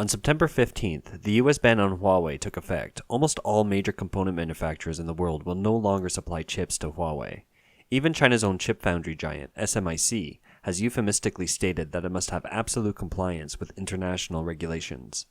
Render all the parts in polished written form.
On September 15th, the US ban on Huawei took effect. Almost all major component manufacturers in the world will no longer supply chips to Huawei. Even China's own chip foundry giant, SMIC, has euphemistically stated that it must have absolute compliance with international regulations.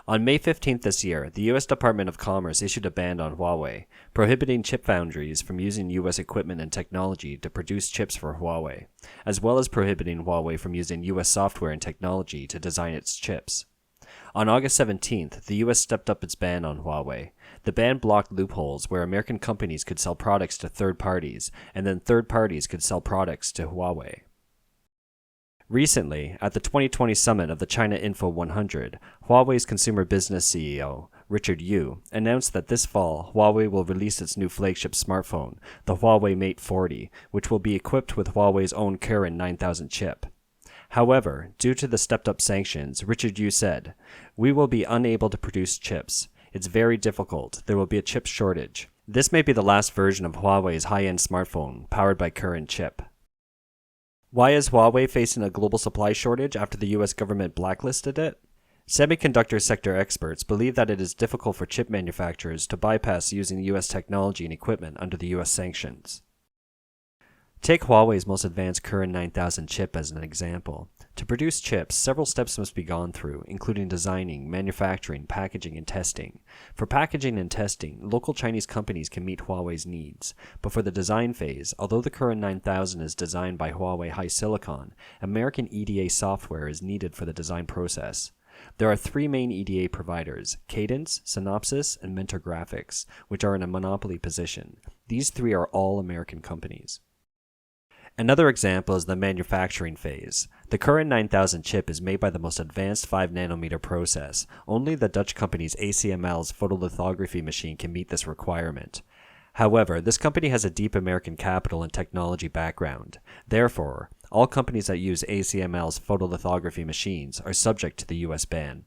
On May 15th this year, the U.S. Department of Commerce issued a ban on Huawei, prohibiting chip foundries from using U.S. equipment and technology to produce chips for Huawei, as well as prohibiting Huawei from using U.S. software and technology to design its chips. On August 17th, the U.S. stepped up its ban on Huawei. The ban blocked loopholes where American companies could sell products to third parties, and then third parties could sell products to Huawei. Recently, at the 2020 summit of the China Info 100, Huawei's consumer business CEO, Richard Yu, announced that this fall, Huawei will release its new flagship smartphone, the Huawei Mate 40, which will be equipped with Huawei's own Kirin 9000 chip. However, due to the stepped-up sanctions, Richard Yu said, "We will be unable to produce chips. It's very difficult. There will be a chip shortage. This may be the last version of Huawei's high-end smartphone, powered by Kirin chip." Why is Huawei facing a global supply shortage after the US government blacklisted it? Semiconductor sector experts believe that it is difficult for chip manufacturers to bypass using US technology and equipment under the US sanctions. Take Huawei's most advanced Kirin 9000 chip as an example. To produce chips, several steps must be gone through, including designing, manufacturing, packaging, and testing. For packaging and testing, local Chinese companies can meet Huawei's needs, but for the design phase, although the Kirin 9000 is designed by Huawei HiSilicon, American EDA software is needed for the design process. There are three main EDA providers, Cadence, Synopsys, and Mentor Graphics, which are in a monopoly position. These three are all American companies. Another example is the manufacturing phase. The Kirin 9000 chip is made by the most advanced 5nm process. Only the Dutch company's ASML's photolithography machine can meet this requirement. However, this company has a deep American capital and technology background. Therefore, all companies that use ASML's photolithography machines are subject to the US ban.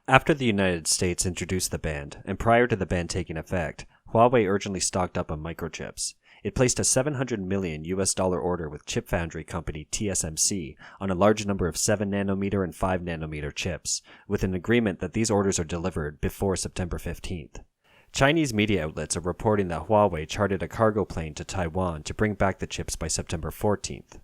After the United States introduced the ban, and prior to the ban taking effect, Huawei urgently stocked up on microchips. It placed a $700 million order with chip foundry company TSMC on a large number of 7nm and 5nm chips, with an agreement that these orders are delivered before September 15th. Chinese media outlets are reporting that Huawei chartered a cargo plane to Taiwan to bring back the chips by September 14th.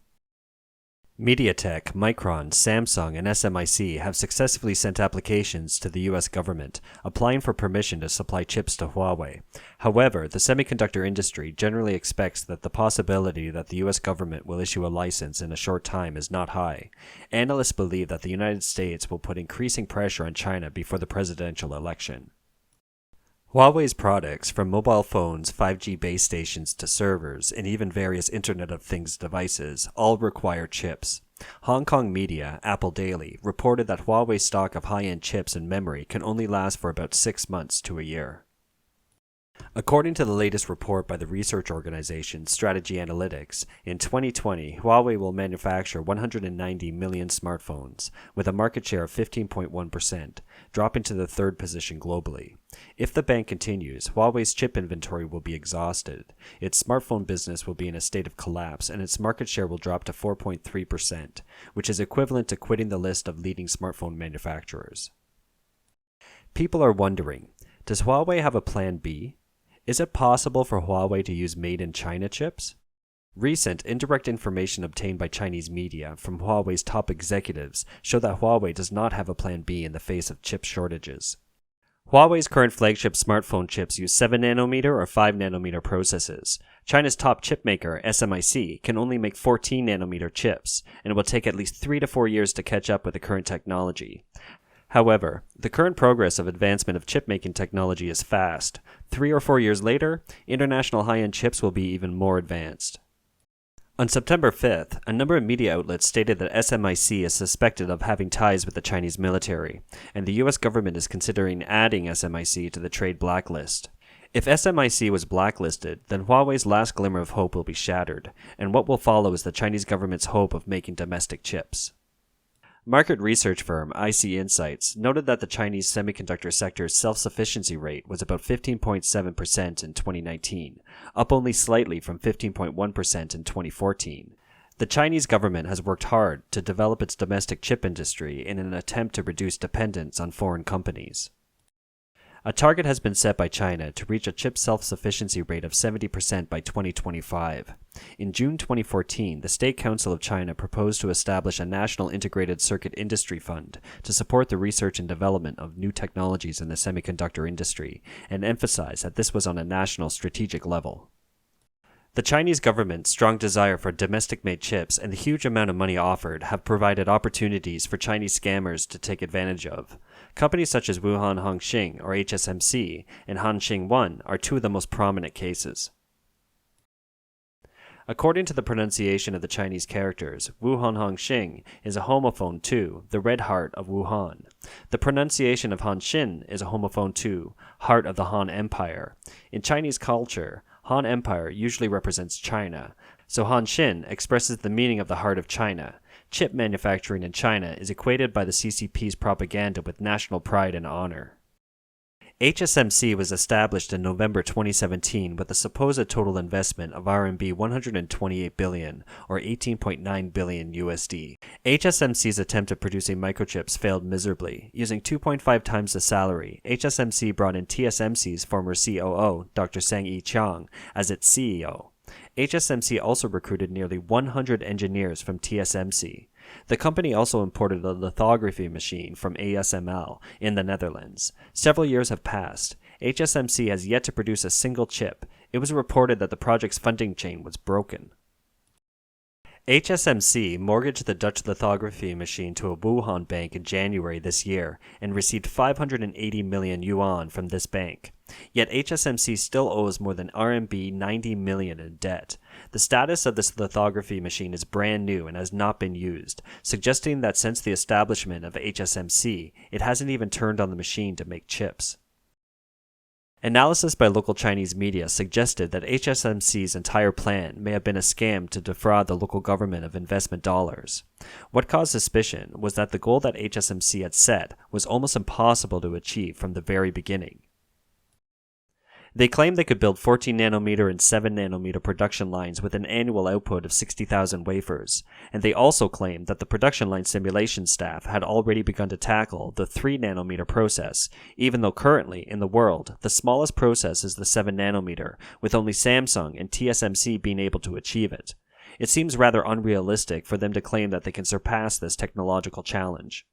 MediaTek, Micron, Samsung, and SMIC have successfully sent applications to the US government, applying for permission to supply chips to Huawei. However, the semiconductor industry generally expects that the possibility that the US government will issue a license in a short time is not high. Analysts believe that the United States will put increasing pressure on China before the presidential election. Huawei's products, from mobile phones, 5G base stations to servers, and even various Internet of Things devices, all require chips. Hong Kong media, Apple Daily, reported that Huawei's stock of high-end chips and memory can only last for about 6 months to a year. According to the latest report by the research organization Strategy Analytics, in 2020, Huawei will manufacture 190 million smartphones, with a market share of 15.1%, dropping to the third position globally. If the ban continues, Huawei's chip inventory will be exhausted, its smartphone business will be in a state of collapse, and its market share will drop to 4.3%, which is equivalent to quitting the list of leading smartphone manufacturers. People are wondering, does Huawei have a plan B? Is it possible for Huawei to use made-in-China chips? Recent indirect information obtained by Chinese media from Huawei's top executives show that Huawei does not have a plan B in the face of chip shortages. Huawei's current flagship smartphone chips use 7nm or 5nm processes. China's top chip maker, SMIC, can only make 14nm chips, and it will take at least 3 to 4 years to catch up with the current technology. However, the current progress of advancement of chip-making technology is fast. 3 or 4 years later, international high-end chips will be even more advanced. On September 5th, a number of media outlets stated that SMIC is suspected of having ties with the Chinese military, and the US government is considering adding SMIC to the trade blacklist. If SMIC was blacklisted, then Huawei's last glimmer of hope will be shattered, and what will follow is the Chinese government's hope of making domestic chips. Market research firm IC Insights noted that the Chinese semiconductor sector's self-sufficiency rate was about 15.7% in 2019, up only slightly from 15.1% in 2014. The Chinese government has worked hard to develop its domestic chip industry in an attempt to reduce dependence on foreign companies. A target has been set by China to reach a chip self-sufficiency rate of 70% by 2025. In June 2014, the State Council of China proposed to establish a National Integrated Circuit Industry Fund to support the research and development of new technologies in the semiconductor industry, and emphasized that this was on a national strategic level. The Chinese government's strong desire for domestic-made chips and the huge amount of money offered have provided opportunities for Chinese scammers to take advantage of. Companies such as Wuhan Hongxing, or HSMC, and Hanxing 1 are two of the most prominent cases. According to the pronunciation of the Chinese characters, Wuhan Hongxing is a homophone to the Red Heart of Wuhan. The pronunciation of Hanxin is a homophone to Heart of the Han Empire. In Chinese culture, Han Empire usually represents China, so Hanxin expresses the meaning of the heart of China. Chip manufacturing in China is equated by the CCP's propaganda with national pride and honor. HSMC was established in November 2017 with a supposed total investment of RMB 128 billion or 18.9 billion USD. HSMC's attempt at producing microchips failed miserably. Using 2.5 times the salary, HSMC brought in TSMC's former COO, Dr. Sang-Yi Chiang, as its CEO. HSMC also recruited nearly 100 engineers from TSMC. The company also imported a lithography machine from ASML in the Netherlands. Several years have passed. HSMC has yet to produce a single chip. It was reported that the project's funding chain was broken. HSMC mortgaged the Dutch lithography machine to a Wuhan bank in January this year and received 580 million yuan from this bank. Yet HSMC still owes more than RMB 90 million in debt. The status of this lithography machine is brand new and has not been used, suggesting that since the establishment of HSMC, it hasn't even turned on the machine to make chips. Analysis by local Chinese media suggested that HSMC's entire plan may have been a scam to defraud the local government of investment dollars. What caused suspicion was that the goal that HSMC had set was almost impossible to achieve from the very beginning. They claimed they could build 14nm and 7nm production lines with an annual output of 60,000 wafers, and they also claimed that the production line simulation staff had already begun to tackle the 3nm process, even though currently, in the world, the smallest process is the 7nm, with only Samsung and TSMC being able to achieve it. It seems rather unrealistic for them to claim that they can surpass this technological challenge.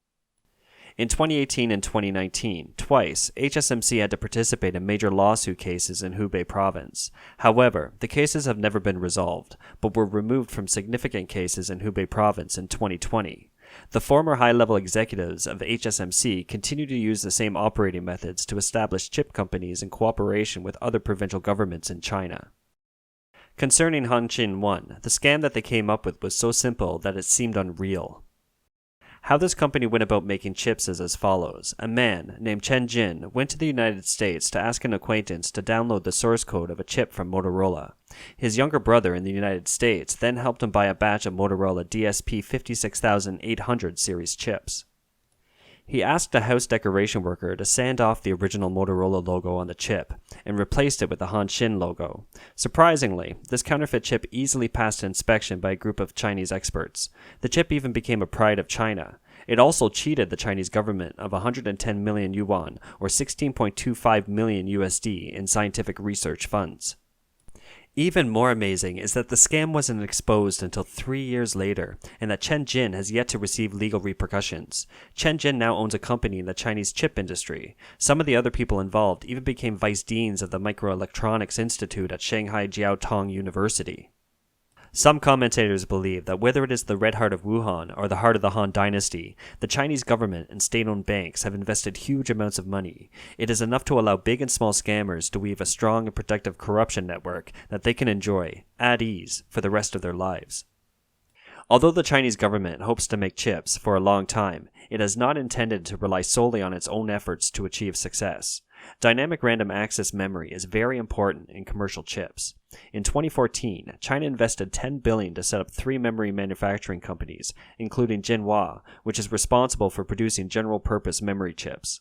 In 2018 and 2019, twice, HSMC had to participate in major lawsuit cases in Hubei province. However, the cases have never been resolved, but were removed from significant cases in Hubei province in 2020. The former high-level executives of HSMC continue to use the same operating methods to establish chip companies in cooperation with other provincial governments in China. Concerning Hanxin 1, the scam that they came up with was so simple that it seemed unreal. How this company went about making chips is as follows. A man named Chen Jin went to the United States to ask an acquaintance to download the source code of a chip from Motorola. His younger brother in the United States then helped him buy a batch of Motorola DSP 56800 series chips. He asked a house decoration worker to sand off the original Motorola logo on the chip and replaced it with the Hanxin logo. Surprisingly, this counterfeit chip easily passed inspection by a group of Chinese experts. The chip even became a pride of China. It also cheated the Chinese government of 110 million yuan or 16.25 million USD in scientific research funds. Even more amazing is that the scam wasn't exposed until 3 years later, and that Chen Jin has yet to receive legal repercussions. Chen Jin now owns a company in the Chinese chip industry. Some of the other people involved even became vice deans of the Microelectronics Institute at Shanghai Jiao Tong University. Some commentators believe that whether it is the Red Heart of Wuhan or the heart of the Han Dynasty, the Chinese government and state-owned banks have invested huge amounts of money. It is enough to allow big and small scammers to weave a strong and protective corruption network that they can enjoy, at ease, for the rest of their lives. Although the Chinese government hopes to make chips for a long time, it has not intended to rely solely on its own efforts to achieve success. Dynamic random access memory is very important in commercial chips. In 2014, China invested $10 billion to set up 3 memory manufacturing companies, including Jinhua, which is responsible for producing general-purpose memory chips.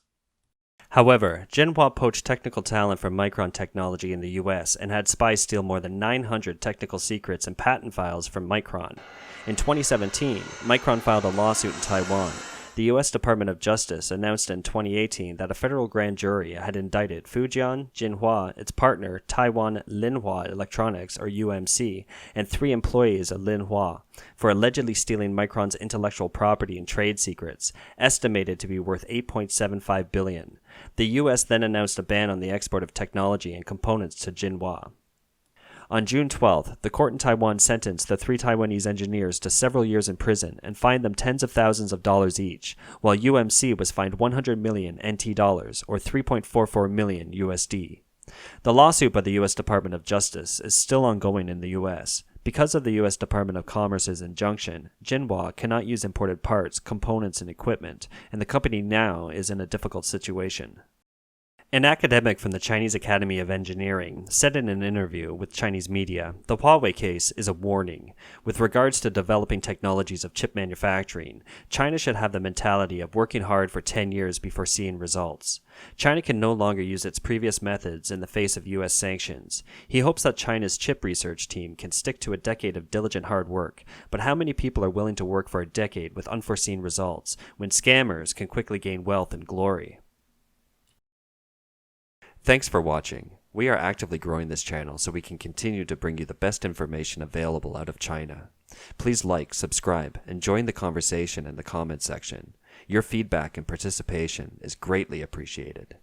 However, Jinhua poached technical talent from Micron Technology in the US and had spies steal more than 900 technical secrets and patent files from Micron. In 2017, Micron filed a lawsuit in Taiwan. The U.S. Department of Justice announced in 2018 that a federal grand jury had indicted Fujian, Jinhua, its partner, Taiwan Linhua Electronics, or UMC, and 3 employees of Linhua for allegedly stealing Micron's intellectual property and trade secrets, estimated to be worth $8.75 billion. The U.S. then announced a ban on the export of technology and components to Jinhua. On June 12th, the court in Taiwan sentenced the 3 Taiwanese engineers to several years in prison and fined them tens of thousands of dollars each, while UMC was fined 100 million NT dollars, or 3.44 million USD. The lawsuit by the U.S. Department of Justice is still ongoing in the U.S. Because of the U.S. Department of Commerce's injunction, Jinhua cannot use imported parts, components, and equipment, and the company now is in a difficult situation. An academic from the Chinese Academy of Engineering said in an interview with Chinese media, the Huawei case is a warning. With regards to developing technologies of chip manufacturing, China should have the mentality of working hard for 10 years before seeing results. China can no longer use its previous methods in the face of U.S. sanctions. He hopes that China's chip research team can stick to a decade of diligent hard work, but how many people are willing to work for a decade with unforeseen results when scammers can quickly gain wealth and glory? Thanks for watching. We are actively growing this channel so we can continue to bring you the best information available out of China. Please like, subscribe, and join the conversation in the comment section. Your feedback and participation is greatly appreciated.